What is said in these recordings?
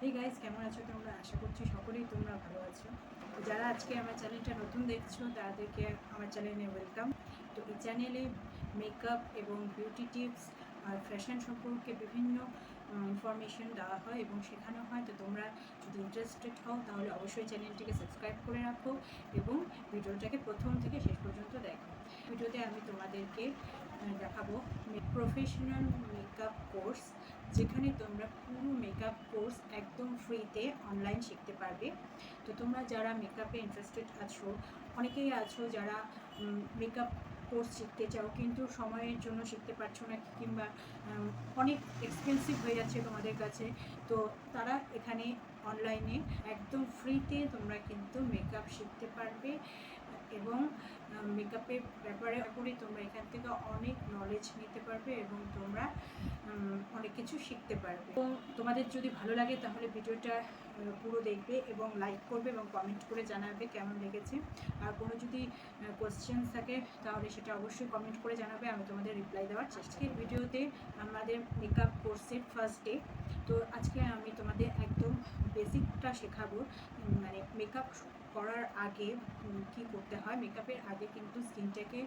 এই গাইজ কেমন আছো তোমরা? আশা করছি সকলেই তোমরা ভালো আছো। তো যারা আজকে আমার চ্যানেলটা নতুন দেখছো তাদেরকে আমার চ্যানেলে ওয়েলকাম। তো এই চ্যানেলে মেকআপ এবং বিউটি টিপস আর ফ্যাশন সম্পর্কে বিভিন্ন ইনফরমেশন দেওয়া হয় এবং শেখানো হয়। তো তোমরা যদি ইন্টারেস্টেড হও তাহলে অবশ্যই চ্যানেলটিকে সাবস্ক্রাইব করে রাখো এবং ভিডিওটাকে প্রথম থেকে শেষ পর্যন্ত দেখো। ভিডিওতে আমি তোমাদেরকে দেখাবো প্রফেশনাল মেকআপ কোর্স, যেখানে তোমরা পুরো মেকআপ কোর্স একদম ফ্রিতে অনলাইন শিখতে পারবে। তো তোমরা যারা মেকআপে ইন্টারেস্টেড আছো, অনেকেই আছো যারা মেকআপ কোর্স শিখতে চাও কিন্তু সময়ের জন্য শিখতে পারছো না, কিংবা অনেক এক্সপেন্সিভ হয়ে যাচ্ছে তোমাদের কাছে। তো তারা এখানে অনলাইনে একদম ফ্রিতে তোমরা কিন্তু মেকআপ শিখতে পারবে এবং মেকআপের ব্যাপারে তোমরা এখান থেকে অনেক নলেজ নিতে পারবে এবং তোমরা অনেক কিছু শিখতে পারবে। এবং তোমাদের যদি ভালো লাগে তাহলে ভিডিওটা পুরো দেখবে এবং লাইক করবে এবং কমেন্ট করে জানাবে কেমন লেগেছে। আর কোনো যদি কোয়েশ্চেন থাকে তাহলে সেটা অবশ্যই কমেন্ট করে জানাবে, আমি তোমাদের রিপ্লাই দেওয়ার চেষ্টা করব। ভিডিওতে আমাদের মেকআপ কোর্সের ফার্স্ট ডে। তো আজকে আমি তোমাদের একদম বেসিকটা শেখাবো, মানে মেকআপ করার আগে কি করতে হয়। মেকআপের আগে কিন্তু স্কিনটাকে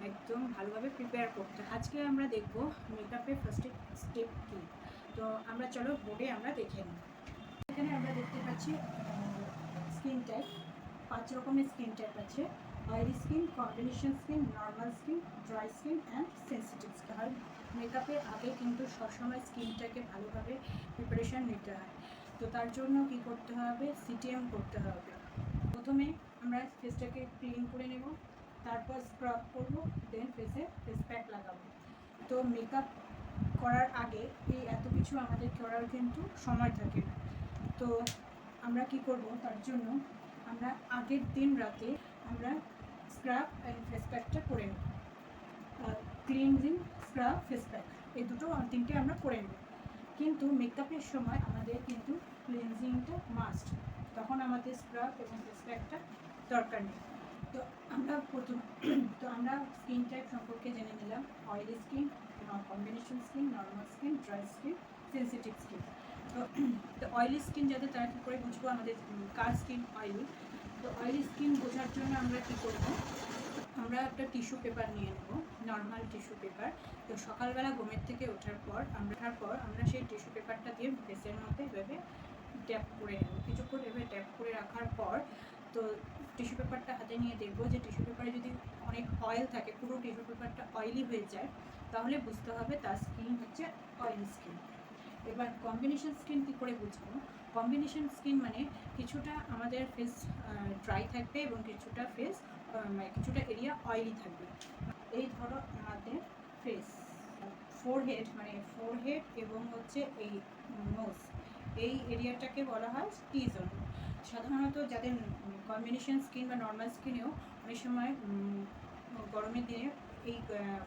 একদম ভালোভাবে প্রিপেয়ার করতে হয়। আজকে আমরা দেখব মেকআপের ফার্স্ট স্টেপ কী। তো আমরা চলো বোর্ডে আমরা দেখে নিই। এখানে আমরা দেখতে পাচ্ছি স্কিন টাইপ, 5 রকমের স্কিন টাইপ আছে। Oily skin, combination skin, normal skin, dry skin and sensitive skin. আর মেকআপের আগে কিন্তু সবসময় স্কিনটাকে ভালোভাবে প্রিপারেশান নিতে হয়। তো তার জন্য কি করতে হবে, সিটিএম করতে হবে। প্রথমে আমরা ফেসটাকে ক্লিন করে নেব, তারপর স্ক্রাব করব, দেন ফেসে ফেস প্যাক লাগাবো। তো মেকআপ করার আগে এই এত কিছু আমাদের করার কিন্তু সময় থাকে না। তো আমরা কি করব, তার জন্য আমরা আগের দিন রাতে আমরা স্ক্রাব অ্যান্ড ফেস প্যাকটা করে নেব। ক্লিনজিং, স্ক্রাব, ফেস প্যাক, এই দুটো তিনটে আমরা করে নেব। কিন্তু মেকআপের সময় আমাদের কিন্তু ক্লিনজিংটা মাস্ট, তখন আমাদের স্ক্রাব এবং ফেস প্যাকটা দরকার নেই। তো আমরা আমরা স্কিন টাইপ সম্পর্কে জেনে নিলাম। Oily skin, combination skin, normal skin, dry skin, sensitive skin. তো অয়েলি স্কিন যাদের, তারা কী করে বুঝবো আমাদের কার স্কিন অয়েলি। তো অয়েলি স্কিন বোঝার জন্য আমরা কী করব, আমরা একটা টিস্যু পেপার নিয়ে নেব, নর্মাল টিস্যু পেপার। তো সকালবেলা ঘুমের থেকে ওঠার পর আমরা সেই টিস্যু পেপারটা দিয়ে ফেসের মধ্যে এভাবে ট্যাপ করে নেব। কিছুক্ষণ এভাবে ট্যাপ করে রাখার পর তো টিস্যু পেপারটা হাতে নিয়ে দেখবো যে টিস্যু পেপারে যদি অনেক অয়েল থাকে, পুরো টিস্যু পেপারটা অয়েলি হয়ে যায়, তাহলে বুঝতে হবে তার স্কিন হচ্ছে অয়েলি স্কিন। এবার কম্বিনেশন স্কিন কী করে বুঝবো? কম্বিনেশন স্কিন মানে কিছুটা আমাদের ফেস ড্রাই থাকবে এবং কিছুটা ফেস কিছুটা এরিয়া অয়েলি থাকবে। এই ধরো আমাদের ফেস, ফোরহেড এবং হচ্ছে এই নোজ, এই এরিয়াটাকে বলা হয় টি জোন। সাধারণত যাদের কম্বিনেশন স্কিন বা নর্মাল স্কিনেও অনেক সময় গরমের দিনে এই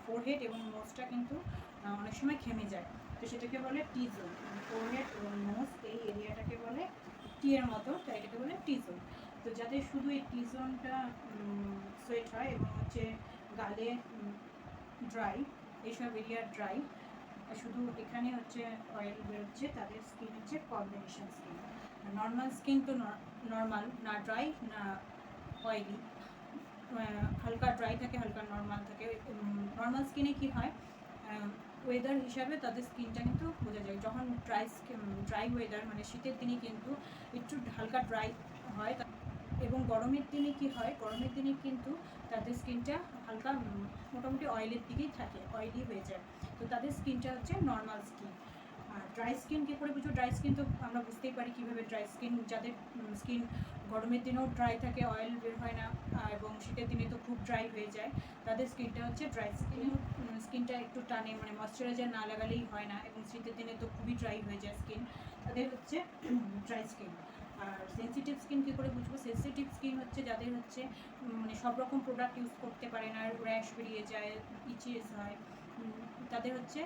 ফোরহেড এবং নোজটা কিন্তু অনেক সময় ঘেমে যায়। তো সেটাকে বলে টি জোন। ফোরহেড এবং নোজ এই এরিয়াটাকে বলে টি এর মতো, তাই এটাকে বলে টি জোন। তো যাদের শুধু এই টি জোনটা সোয়েট হয় এবং হচ্ছে গালে ড্রাই, এইসব এরিয়া ড্রাই, শুধু এখানে হচ্ছে অয়েল বেরোচ্ছে, তাদের স্কিন হচ্ছে কম্বিনেশন স্কিন। নর্মাল স্কিন তো নর্মাল, না ড্রাই না অয়েলি, হালকা ড্রাই থাকে, হালকা নর্মাল থাকে। নর্মাল স্কিনে কি হয়, ওয়েদার হিসাবে তাদের স্কিনটা কিন্তু বোঝা যায়। যখন ড্রাই ওয়েদার মানে শীতের দিনে কিন্তু একটু হালকা ড্রাই হয়, এবং গরমের দিনে কি হয়, গরমের দিনে কিন্তু তাদের স্কিনটা হালকা মোটামুটি অয়েলের দিকেই থাকে, অয়েলি হয়ে যায়। তো তাদের স্কিনটা হচ্ছে নর্মাল স্কিন। আর ড্রাই স্কিন কী করে বুঝো? ড্রাই স্কিন তো আমরা বুঝতেই পারি কীভাবে। ড্রাই স্কিন যাদের স্কিন গরমের দিনেও ড্রাই থাকে, অয়েল বের হয় না, এবং শীতের দিনে তো খুব ড্রাই হয়ে যায়, তাদের স্কিনটা হচ্ছে ড্রাই স্কিন। স্কিনটা একটু টানে, মানে ময়শ্চারাইজার না লাগালেই হয় না, এবং শীতের দিনে তো খুবই ড্রাই হয়ে যায় স্কিন, তাদের হচ্ছে ড্রাই স্কিন। আর সেন্সিটিভ স্কিন কী করে বুঝবো? সেন্সিটিভ স্কিন হচ্ছে যাদের হচ্ছে মানে সব রকম প্রোডাক্ট ইউজ করতে পারে না, র্যাশ বেরিয়ে যায়, ইচেস হয়, তাদের হচ্ছে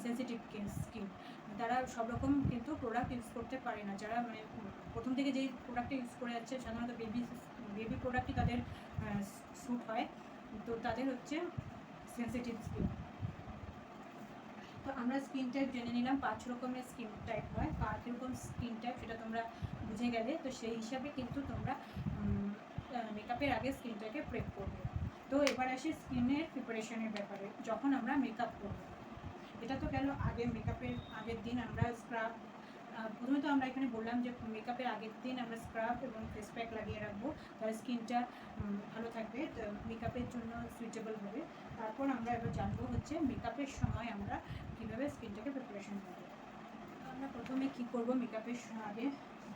সেন্সিটিভ স্কিন। তারা সব রকম কিন্তু প্রোডাক্ট ইউজ করতে পারে না। যারা মানে প্রথম থেকে যেই প্রোডাক্টটা ইউজ করে যাচ্ছে, সাধারণত বেবি প্রোডাক্টই তাদের স্যুট হয়, তো তাদের হচ্ছে সেন্সিটিভ স্কিন। তো আমরা স্কিন টাইপ জেনে নিলাম, 5 রকমের স্কিন টাইপ হয়, কার কীরকম স্কিন টাইপ সেটা তোমরা বুঝে গেলে। তো সেই হিসাবে কিন্তু তোমরা মেকআপের আগে স্কিনটাকে প্রেপ করবে। তো এবার আসি স্কিনের প্রিপারেশনের ব্যাপারে। যখন আমরা মেকআপ করব, এটা তো গেল আগে মেকআপের আগের দিন আমরা স্ক্রাব, প্রথমে তো আমরা এখানে বললাম যে মেকআপের আগের দিন আমরা স্ক্রাব এবং ফেস প্যাক লাগিয়ে রাখবো, তাহলে স্কিনটা ভালো থাকবে, মেকআপের জন্য সুইটেবল হবে। তারপর আমরা এবার জানবো হচ্ছে মেকআপের সময় আমরা কীভাবে স্কিনটাকে প্রিপারেশন করবো। আমরা প্রথমে কী করবো, মেকআপের আগে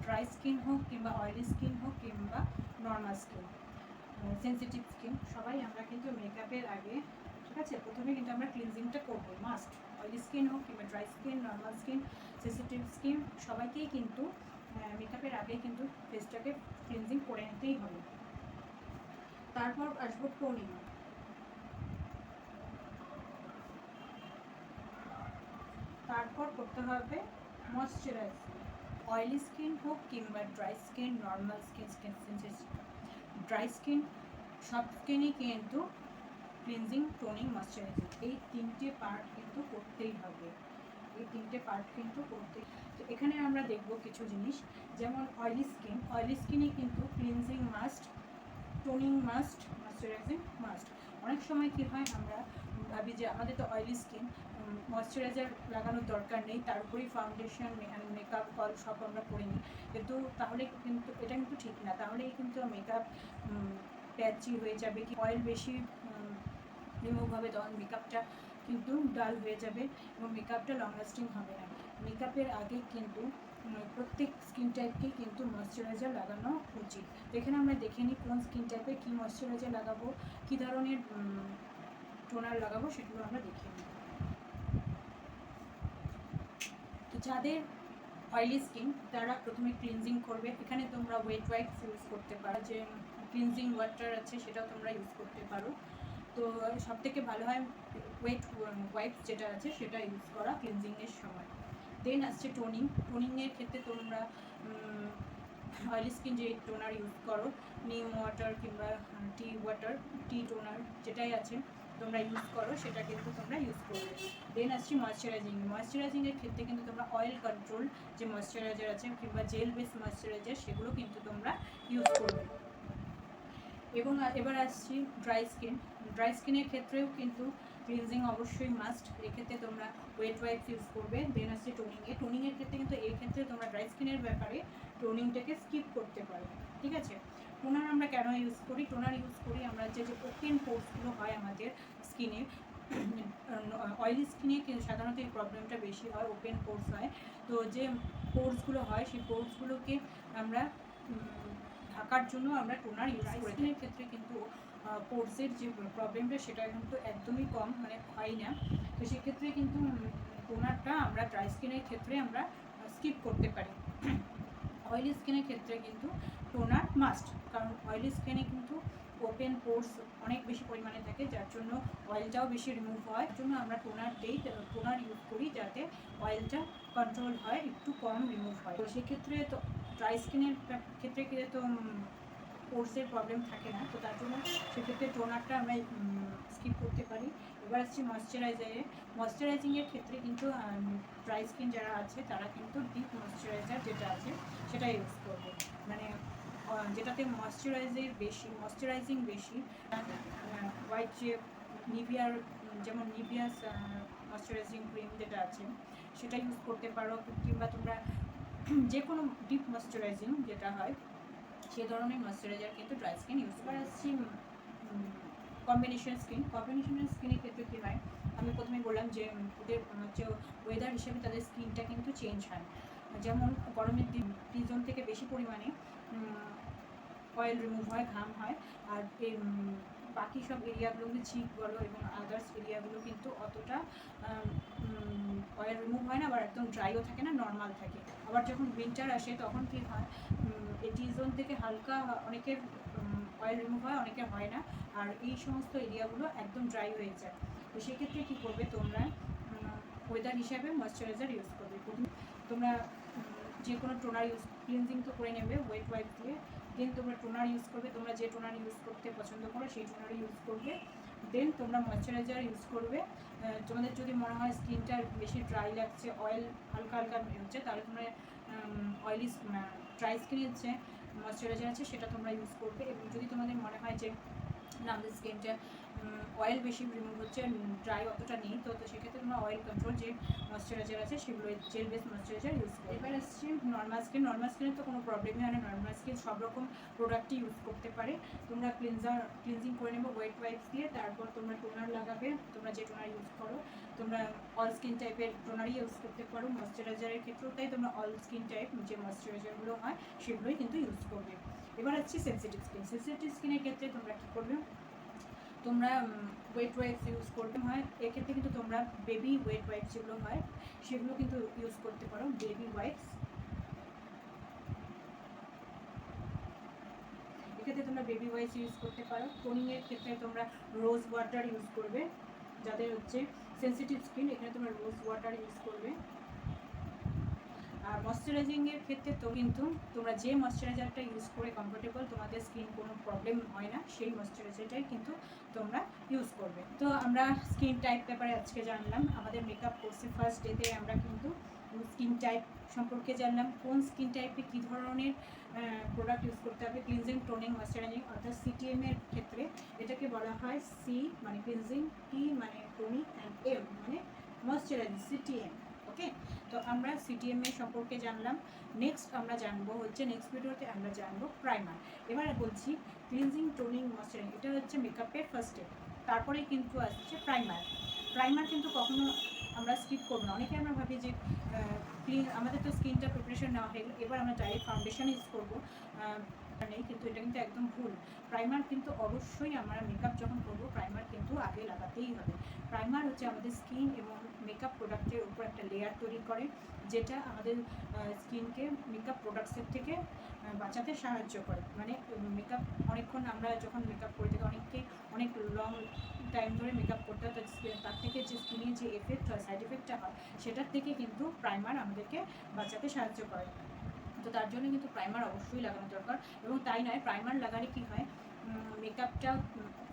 ড্রাই স্কিন হোক কিংবা অয়েলি স্কিন হোক কিংবা নর্মাল স্কিন, সেন্সিটিভ স্কিন, সবাই আমরা কিন্তু মেকআপের আগে, ঠিক আছে, প্রথমে কিন্তু আমরা ক্লিনজিংটা করবো মাস্ট। অয়েলি স্কিন হোক কিংবা dry skin, normal skin, sensitive skin, সবাইকেই কিন্তু মেকআপের আগে কিন্তু ফেসটাকে ক্লিনজিং করে নিতেই হবে। তারপর আসবো টোনিং। তারপর করতে হবে ময়শ্চারাইজিং। অয়েলি স্কিন হোক কিংবা dry skin, normal skin, sensitive, dry skin, সব স্কিনই কিন্তু ক্লিনজিং, টোনিং, ময়শ্চারাইজিং এই 3টে পার্ট কিন্তু করতেই হবে। এই 3টে পার্ট কিন্তু করতে। তো এখানে আমরা দেখব কিছু জিনিস, যেমন অয়েলি স্কিনে কিন্তু cleansing must, toning must, moisturising must. অনেক সময় কী হয়, আমরা ভাবি যে আমাদের তো অয়েলি স্কিন, ময়শ্চারাইজার লাগানোর দরকার নেই, তার উপরেই ফাউন্ডেশন, মেকআপ কল সব আমরা করে নিই, কিন্তু তাহলে কিন্তু এটা কিন্তু ঠিক না। তাহলেই কিন্তু মেকআপ প্যাচি হয়ে যাবে, কি অয়েল বেশি রিমুভ হবে, তখন মেকআপটা কিন্তু ডাল হয়ে যাবে এবং মেকআপটা লং লাস্টিং হবে না। মেকআপের আগে কিন্তু প্রত্যেক স্কিন টাইপকেই কিন্তু ময়শ্চারাইজার লাগানো উচিত। এখানে আমরা দেখে নিই কোন স্কিন টাইপে কী ময়শ্চারাইজার লাগাবো, কী ধরনের টোনার লাগাবো, সেগুলো আমরা দেখে নিই। তো যাদের অয়েলি স্কিন তারা প্রথমে ক্লিনজিং করবে। এখানে তোমরা ওয়েট ওয়াইপস ইউজ করতে পারো, যে ক্লিনজিং ওয়াটার আছে সেটাও তোমরা ইউজ করতে পারো। তো সবথেকে ভালো হয় ওয়েট ওয়াইপস যেটা আছে সেটা ইউজ করা ক্লিনজিংয়ের সময়। দেন আসছে টোনিংয়ের ক্ষেত্রে তোমরা অয়েলি স্কিন যে টোনার ইউজ করো, নিম ওয়াটার কিংবা টি টোনার যেটাই আছে তোমরা ইউজ করো, সেটা কিন্তু তোমরা ইউজ করবে। দেন আসছি ময়শ্চারাইজিংয়ের ক্ষেত্রে কিন্তু তোমরা অয়েল কন্ট্রোল যে ময়শ্চারাইজার আছে কিংবা জেল বেস ময়শ্চারাইজার, সেগুলো কিন্তু তোমরা ইউজ করবে। এবং এবার আসছি ড্রাই স্কিনের ক্ষেত্রেও কিন্তু ক্লিনজিং অবশ্যই মাস্ট। এক্ষেত্রে তোমরা ওয়েট ওয়াইপস ইউজ করবে। দেন আসছে টোনিংয়ের ক্ষেত্রে কিন্তু এই ক্ষেত্রে তোমরা ড্রাই স্কিনের ব্যাপারে টোনিংটাকে স্কিপ করতে পারো, ঠিক আছে। টোনার আমরা কেন ইউজ করি, আমরা যে ওপেন পোর্সগুলো হয় আমাদের স্কিনে, অয়েলি স্কিনে সাধারণত এই প্রবলেমটা বেশি হয়, ওপেন পোর্স হয়। তো যে পোর্সগুলো হয় সেই পোর্সগুলোকে আমরা ঢাকার জন্য আমরা টোনার ইউজ করি। স্কিনের ক্ষেত্রে কিন্তু পোর্সের যে প্রবলেমটা সেটা কিন্তু একদমই কম, মানে হয় না। তো সেক্ষেত্রে কিন্তু টোনারটা আমরা ড্রাই স্কিনের ক্ষেত্রে আমরা স্কিপ করতে পারি। অয়েলি স্কিনের ক্ষেত্রে কিন্তু টোনার মাস্ট, কারণ অয়েলি স্কিনে কিন্তু ওপেন পোর্স অনেক বেশি পরিমাণে থাকে, যার জন্য অয়েলটাও বেশি রিমুভ হয়। জন্য আমরা টোনার ইউজ করি যাতে অয়েলটা কন্ট্রোল হয়, একটু কম রিমুভ হয়। তো সেক্ষেত্রে তো ড্রাই স্কিনের ক্ষেত্রে কিন্তু পোর্সের প্রবলেম থাকে না, তো তার জন্য সেক্ষেত্রে টোনারটা আমরা স্কিপ করতে পারি। এবার আসছি ময়শ্চারাইজিংয়ের ক্ষেত্রে কিন্তু ড্রাই স্কিন যারা আছে তারা কিন্তু ডিপ ময়শ্চারাইজার যেটা আছে সেটা ইউজ করবে, মানে যেটাতে ময়শ্চারাইজিং বেশি। হোয়াইট যে নিভিয়ার, যেমন নিভিয়াস ময়শ্চারাইজিং ক্রিম যেটা আছে সেটা ইউজ করতে পারো, কিংবা তোমরা যে কোনো ডিপ ময়শ্চারাইজিং যেটা হয় সে ধরনের ময়শ্চারাইজার কিন্তু ড্রাই স্কিন ইউজ করা। আসছি কম্বিনেশন স্কিনের ক্ষেত্রে কী হয়, আমি প্রথমে বললাম যে ওদের হচ্ছে ওয়েদার হিসেবে তাদের স্কিনটা কিন্তু চেঞ্জ হয়। যেমন গরমের দিন টি জোন থেকে বেশি পরিমাণে অয়েল রিমুভ হয়, ঘাম হয়, আর বাকি সব এরিয়াগুলো চিক বলো এবং আদার্স এরিয়াগুলো কিন্তু অতটা অয়েল রিমুভ হয় না, আবার একদম ড্রাইও থাকে না, নর্মাল থাকে। আবার যখন উইন্টার আসে তখন কী হয়, এই টি জোন থেকে হালকা অনেকের অয়েল রিমুভ হয়, অনেকের হয় না, আর এই সমস্ত এরিয়াগুলো একদম ড্রাই হয়ে যায়। তো সেক্ষেত্রে কী করবে, তোমরা ওয়েদার হিসাবে ময়শ্চারাইজার ইউজ করবে। তোমরা যে কোনো টোনার ক্লিনজিং তো করে নেবে ওয়েট ওয়াইপ দিয়ে, দেন তোমরা টোনার ইউজ করবে। তোমরা যে টোনার ইউজ করতে পছন্দ করো সেই টোনারই ইউজ করবে। দেন তোমরা ময়শ্চারাইজার ইউজ করবে। তোমাদের যদি মনে হয় স্কিনটা বেশি ড্রাই লাগছে, অয়েল হালকা হালকা হচ্ছে, তাহলে তোমরা অয়েলি ড্রাই স্কিনের যে ময়শ্চারাইজার আছে সেটা তোমরা ইউজ করবে। এবং যদি তোমাদের মনে হয় যে না আমাদের স্কিনটা অয়েল বেশি রিমুভ হচ্ছে, ড্রাই অতটা নেই, তো সেক্ষেত্রে তোমরা অয়েল কন্ট্রোল যে ময়শ্চারাইজার আছে সেগুলো জেল বেস ময়শ্চারাইজার ইউজ করবে। এবার আসছি নর্মাল স্কিন। নর্মাল স্কিনে তো কোনো প্রবলেমই হয় না, নর্মাল স্কিন সব রকম প্রোডাক্টই ইউজ করতে পারে। তোমরা ক্লিনজিং করে নেবো ওয়েট ওয়াইপস দিয়ে, তারপর তোমরা টোনার লাগাবে। তোমরা যে টোনার ইউজ করো, তোমরা অল স্কিন টাইপের টোনারই ইউজ করতে পারো। ময়শ্চারাইজারের ক্ষেত্রেও তাই, তোমরা অল স্কিন টাইপ যে ময়শ্চারাইজারগুলো হয় সেগুলোই কিন্তু ইউজ করবে। এবার হচ্ছে সেনসিটিভ স্কিন। সেনসিটিভ স্কিনের ক্ষেত্রে তোমরা কী করবে, তোমরা ওয়েট ওয়াইপস ইউজ করতে হয়। এক্ষেত্রে কিন্তু তোমরা বেবি ওয়েট ওয়াইপস যেগুলো হয় সেগুলো কিন্তু ইউজ করতে পারো, বেবি ওয়াইপস। এক্ষেত্রে তোমরা বেবি ওয়াইপস ইউজ করতে পারো। টোনিংয়ের ক্ষেত্রে তোমরা রোজ ওয়াটার ইউজ করবে। যাদের হচ্ছে সেনসিটিভ স্কিন, এখানে তোমরা রোজ ওয়াটার ইউজ করবে। আর ময়শ্চারাইজিংয়ের ক্ষেত্রে তো কিন্তু তোমরা যে ময়শ্চারাইজারটা ইউজ করে কমফোর্টেবল, তোমাদের স্কিন কোনো প্রবলেম হয় না, সেই ময়শ্চারাইজারটাই কিন্তু তোমরা ইউজ করবে। তো আমরা স্কিন টাইপ ব্যাপারে আজকে জানলাম। আমাদের মেকআপ কোর্সে ফার্স্ট ডেতে আমরা কিন্তু স্কিন টাইপ সম্পর্কে জানলাম, কোন স্কিন টাইপে কী ধরনের প্রোডাক্ট ইউজ করতে হবে। ক্লিনজিং, টোনিং, ময়শ্চারাইজিং, অর্থাৎ সিটিএম এর ক্ষেত্রে এটাকে বলা হয় সি মানে ক্লিনজিং, টি মানে টোনিং অ্যান্ড এম মানে ময়শ্চারাইজিং, সিটিএম। ওকে, তো আমরা সিটিএম এর সম্পর্কে জানলাম। নেক্সট আমরা জানবো হচ্ছে, নেক্সট ভিডিওতে আমরা জানবো প্রাইমার। এবার বলছি ক্লিনজিং, টোনিং, ময়শ্চারাইজিং এটা হচ্ছে মেকআপের ফার্স্ট স্টেপ। তারপরেই কিন্তু আসছে প্রাইমার। প্রাইমার কিন্তু কখনো আমরা স্কিপ করবো না। অনেকে আমরা ভাবি যে আমাদের তো স্কিনটা প্রিপারেশন নেওয়া হয়ে গেল, এবার আমরা ডাইরেক্ট ফাউন্ডেশন ইউজ করবো, নেই, কিন্তু এটা কিন্তু একদম ভুল। প্রাইমার কিন্তু অবশ্যই আমরা মেকআপ যখন করবো প্রাইমার কিন্তু আগে লাগাতেই হবে। প্রাইমার হচ্ছে আমাদের স্কিন এবং মেকআপ প্রোডাক্টের উপর একটা লেয়ার তৈরি করে, যেটা আমাদের স্কিনকে মেকআপ প্রোডাক্টসের থেকে বাঁচাতে সাহায্য করে। মানে মেকআপ অনেকক্ষণ আমরা যখন মেকআপ করে থাকি, অনেককে অনেক লং টাইম ধরে মেকআপ করতে হয়, তার থেকে যে স্কিনে যে এফেক্ট হয়, সাইড এফেক্টটা হয়, সেটার থেকে কিন্তু প্রাইমার আমাদেরকে বাঁচাতে সাহায্য করে। তো তার জন্য কিন্তু প্রাইমার অবশ্যই লাগানো দরকার। এবং তাই নয়, প্রাইমার লাগালে কী হয়, মেকআপটা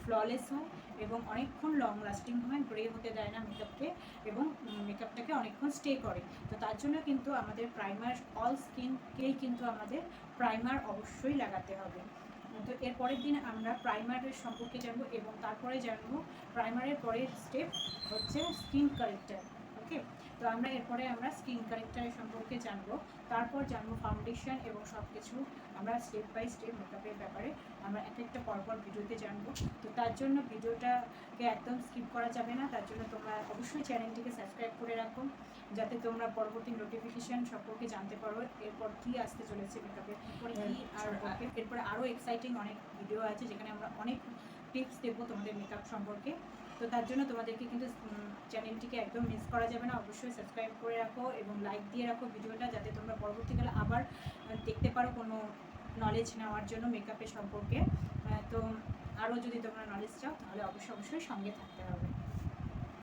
ফ্ললেস হয় এবং অনেকক্ষণ লং লাস্টিং হয়, গ্রে হতে দেয় না মেকআপকে, এবং মেকআপটাকে অনেকক্ষণ স্টে করে। তো তার জন্য কিন্তু আমাদের প্রাইমার, অল স্কিনকেই কিন্তু আমাদের প্রাইমার অবশ্যই লাগাতে হবে। তো এর পরের দিন আমরা প্রাইমারের সম্পর্কে জানবো, এবং তারপরে জানবো প্রাইমারের পরের স্টেপ হচ্ছে স্কিন কারেক্টার। ওকে, তো আমরা এরপরে আমরা স্কিন কারেক্টারের সম্পর্কে জানবো, তারপর জানবো ফাউন্ডেশন, এবং সব কিছু আমরা স্টেপ বাই স্টেপ মেকআপের ব্যাপারে আমরা এক একটা পরপর ভিডিওতে জানবো। তো তার জন্য ভিডিওটাকে একদম স্কিপ করা যাবে না। তার জন্য তোমরা অবশ্যই চ্যানেলটিকে সাবস্ক্রাইব করে রাখো, যাতে তোমরা পরবর্তী নোটিফিকেশান সম্পর্কে জানতে পারো এরপর কী আসতে চলেছে মেকআপের পরে কী, আর এরপরে আরও এক্সাইটিং অনেক ভিডিও আছে যেখানে আমরা অনেক টিপস দেবো তোমাদের মেকআপ সম্পর্কে। তো তার জন্য তোমাদেরকে কিন্তু চ্যানেলটিকে একদম মিস করা যাবে না, অবশ্যই সাবস্ক্রাইব করে রাখো এবং লাইক দিয়ে রাখো ভিডিওটা, যাতে তোমরা পরবর্তীকালে আবার দেখতে পারো কোনো নলেজ নেওয়ার জন্য মেকআপের সম্পর্কে। তো আরও যদি তোমরা নলেজ চাও তাহলে অবশ্যই সঙ্গে থাকতে হবে।